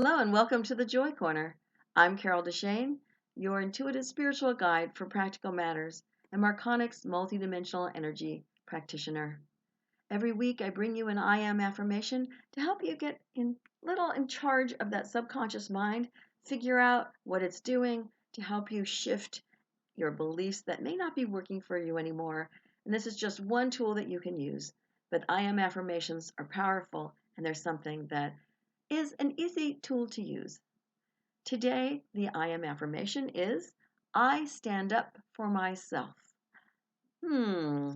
Hello and welcome to the Joy Corner. I'm Carol DeChaine, your intuitive spiritual guide for practical matters and Marconics multidimensional energy practitioner. Every week I bring you an I Am Affirmation to help you get in charge of that subconscious mind, figure out what it's doing to help you shift your beliefs that may not be working for you anymore. And this is just one tool that you can use. But I Am Affirmations are powerful and they're something that is an easy tool to use. Today, the I Am affirmation is I stand up for myself. Hmm,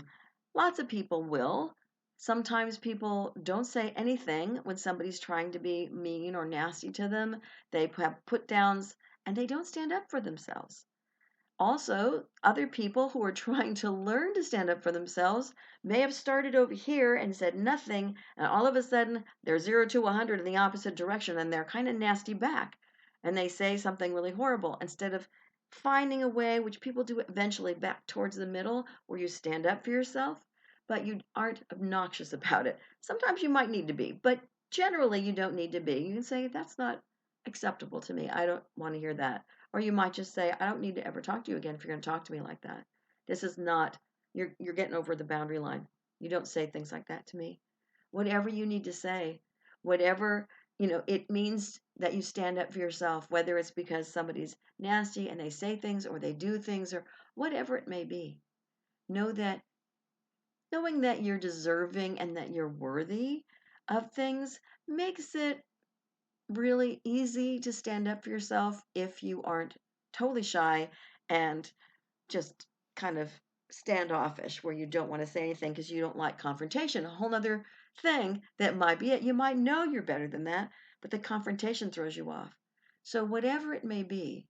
lots of people will. Sometimes people don't say anything when somebody's trying to be mean or nasty to them. They have put downs and they don't stand up for themselves. Also, other people who are trying to learn to stand up for themselves may have started over here and said nothing, and all of a sudden they're 0 to 100 in the opposite direction and they're kind of nasty back. And they say something really horrible instead of finding a way, which people do eventually, back towards the middle where you stand up for yourself, but you aren't obnoxious about it. Sometimes you might need to be, but generally you don't need to be. You can say, that's not acceptable to me. I don't want to hear that. Or you might just say, I don't need to ever talk to you again if you're going to talk to me like that. This is not, you're getting over the boundary line. You don't say things like that to me. Whatever you need to say, whatever, it means that you stand up for yourself, whether it's because somebody's nasty and they say things or they do things or whatever it may be. Know that knowing that you're deserving and that you're worthy of things makes it really easy to stand up for yourself if you aren't totally shy and just kind of standoffish where you don't want to say anything because you don't like confrontation. A whole other thing that might be it. You might know you're better than that, but the confrontation throws you off. So, whatever it may be,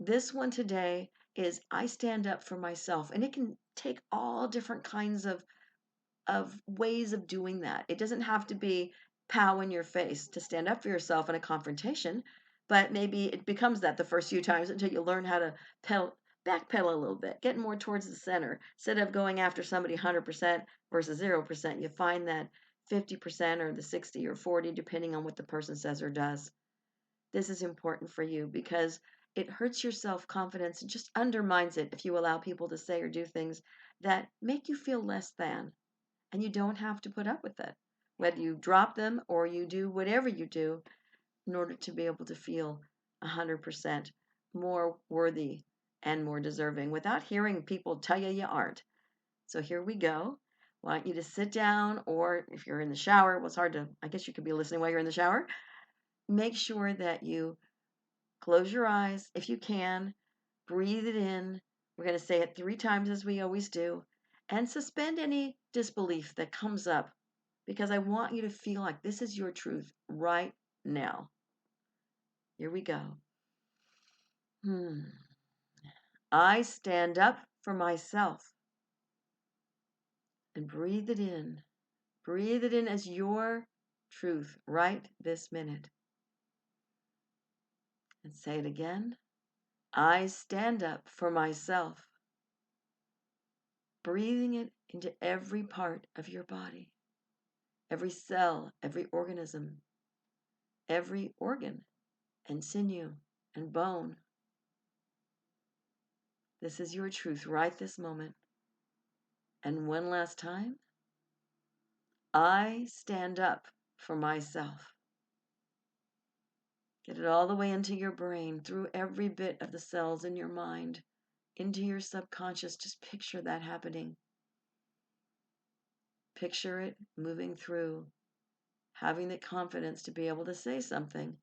this one today is I stand up for myself, and it can take all different kinds of ways of doing that. It doesn't have to be pow in your face to stand up for yourself in a confrontation, but maybe it becomes that the first few times until you learn how to backpedal a little bit, get more towards the center. Instead of going after somebody 100% versus 0%, you find that 50% or the 60 or 40, depending on what the person says or does. This is important for you because it hurts your self confidence and just undermines it if you allow people to say or do things that make you feel less than. And you don't have to put up with it, whether you drop them or you do whatever you do in order to be able to feel 100% more worthy and more deserving without hearing people tell you you aren't. So here we go. I want you to sit down, or if you're in the shower, well, it's hard to, I guess you could be listening while you're in the shower. Make sure that you close your eyes if you can, breathe it in. We're going to say it 3 times as we always do, and suspend any disbelief that comes up because I want you to feel like this is your truth right now. Here we go. I stand up for myself. And breathe it in. Breathe it in as your truth right this minute. And say it again. I stand up for myself. Breathing it into every part of your body, every cell, every organism, every organ and sinew and bone. This is your truth right this moment. And one last time, I stand up for myself. Get it all the way into your brain, through every bit of the cells in your mind, into your subconscious. Just picture that happening. Picture it moving through, having the confidence to be able to say something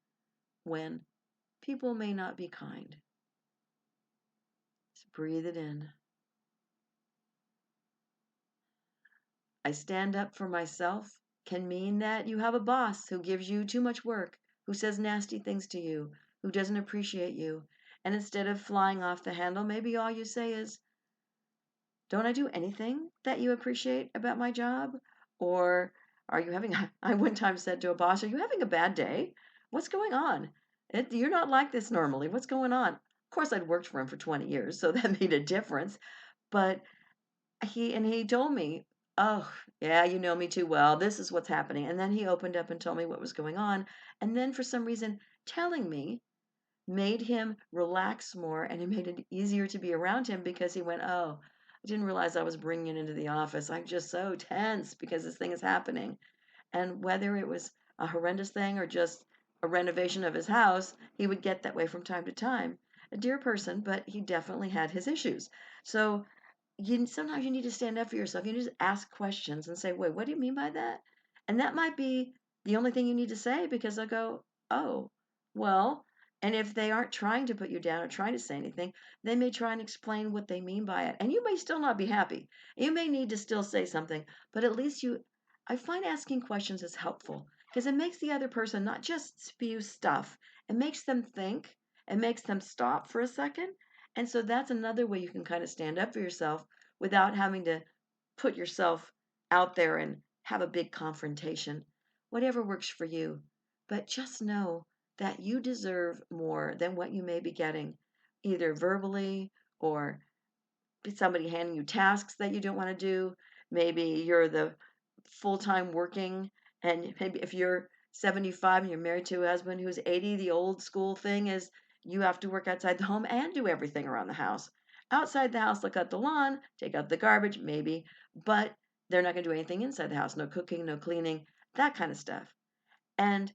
when people may not be kind. Just breathe it in. I stand up for myself can mean that you have a boss who gives you too much work, who says nasty things to you, who doesn't appreciate you. And instead of flying off the handle, maybe all you say is, don't I do anything that you appreciate about my job? Or are you having, I one time said to a boss, are you having a bad day? What's going on? You're not like this normally. What's going on? Of course, I'd worked for him for 20 years, so that made a difference. But he told me oh, yeah, you know me too well. This is what's happening. And then he opened up and told me what was going on. And then for some reason, telling me made him relax more and it made it easier to be around him because he went, oh, I didn't realize I was bringing it into the office. I'm just so tense because this thing is happening. And whether it was a horrendous thing or just a renovation of his house, he would get that way from time to time. A dear person, but he definitely had his issues. So sometimes you need to stand up for yourself. You need to ask questions and say, wait, what do you mean by that? And that might be the only thing you need to say because they'll go, oh, well, and if they aren't trying to put you down or trying to say anything, they may try and explain what they mean by it. And you may still not be happy. You may need to still say something, but at least I find asking questions is helpful because it makes the other person not just spew stuff, it makes them think, it makes them stop for a second. And so that's another way you can kind of stand up for yourself without having to put yourself out there and have a big confrontation. Whatever works for you. But just know that you deserve more than what you may be getting, either verbally or somebody handing you tasks that you don't want to do. Maybe you're the full-time working, and maybe if you're 75 and you're married to a husband who's 80, the old school thing is you have to work outside the home and do everything around the house. Outside the house, look out the lawn, take out the garbage, maybe, but they're not going to do anything inside the house. No cooking, no cleaning, that kind of stuff. And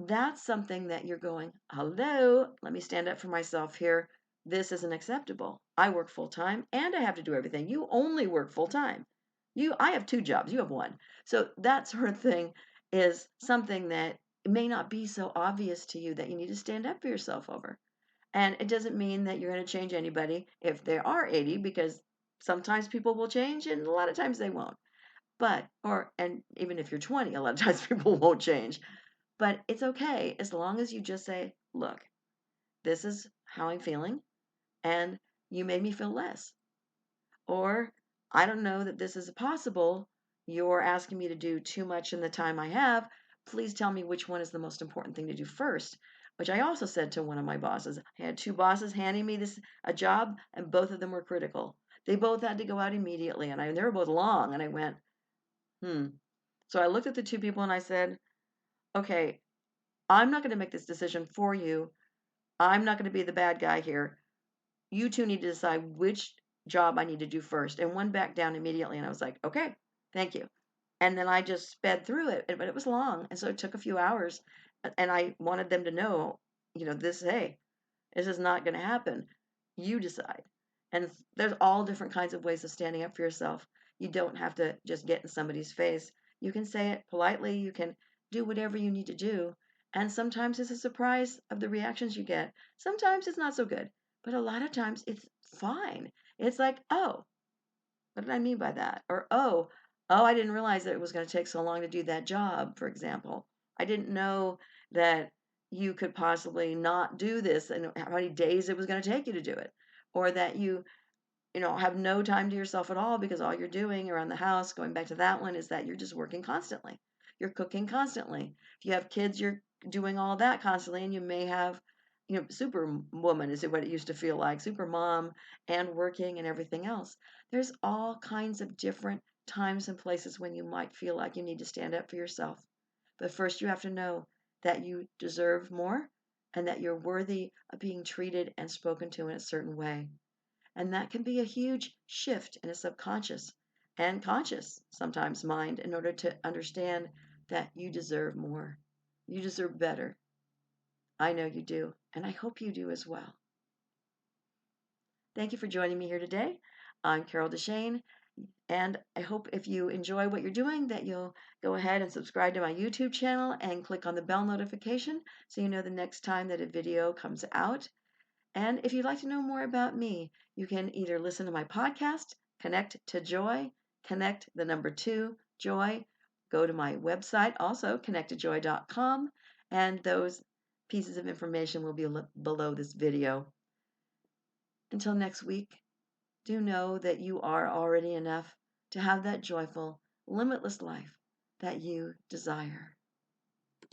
that's something that you're going, hello, let me stand up for myself here. This isn't acceptable. I work full time and I have to do everything. You only work full time. I have two jobs, you have one. So that sort of thing is something that may not be so obvious to you that you need to stand up for yourself over. And it doesn't mean that you're going to change anybody if they are 80, because sometimes people will change and a lot of times they won't. And even if you're 20, a lot of times people won't change. But it's okay as long as you just say, look, this is how I'm feeling, and you made me feel less. Or I don't know that this is possible. You're asking me to do too much in the time I have. Please tell me which one is the most important thing to do first, which I also said to one of my bosses. I had two bosses handing me a job, and both of them were critical. They both had to go out immediately, and they were both long, and I went, So I looked at the two people and I said, okay, I'm not going to make this decision for you. I'm not going to be the bad guy here. You two need to decide which job I need to do first. And one backed down immediately. And I was like, okay, thank you. And then I just sped through it, but it was long. And so it took a few hours. And I wanted them to know, hey, this is not going to happen. You decide. And there's all different kinds of ways of standing up for yourself. You don't have to just get in somebody's face. You can say it politely. You can do whatever you need to do. And sometimes it's a surprise of the reactions you get. Sometimes it's not so good, but a lot of times it's fine. It's like, oh, what did I mean by that? Or, I didn't realize that it was going to take so long to do that job, for example. I didn't know that you could possibly not do this and how many days it was going to take you to do it. Or that you have no time to yourself at all because all you're doing around the house, going back to that one, is that you're just working constantly. You're cooking constantly. If you have kids, you're doing all that constantly, and you may have, superwoman is what it used to feel like, super mom, and working and everything else. There's all kinds of different times and places when you might feel like you need to stand up for yourself. But first, you have to know that you deserve more and that you're worthy of being treated and spoken to in a certain way. And that can be a huge shift in a subconscious and conscious, sometimes, mind in order to understand that you deserve more. You deserve better. I know you do, and I hope you do as well. Thank you for joining me here today. I'm Carol DeChaine, and I hope if you enjoy what you're doing that you'll go ahead and subscribe to my YouTube channel and click on the bell notification so you know the next time that a video comes out. And if you'd like to know more about me, you can either listen to my podcast, Connect to Joy, connect the number 2, joy. Go to my website, also connecttojoy.com, and those pieces of information will be below this video. Until next week, do know that you are already enough to have that joyful, limitless life that you desire.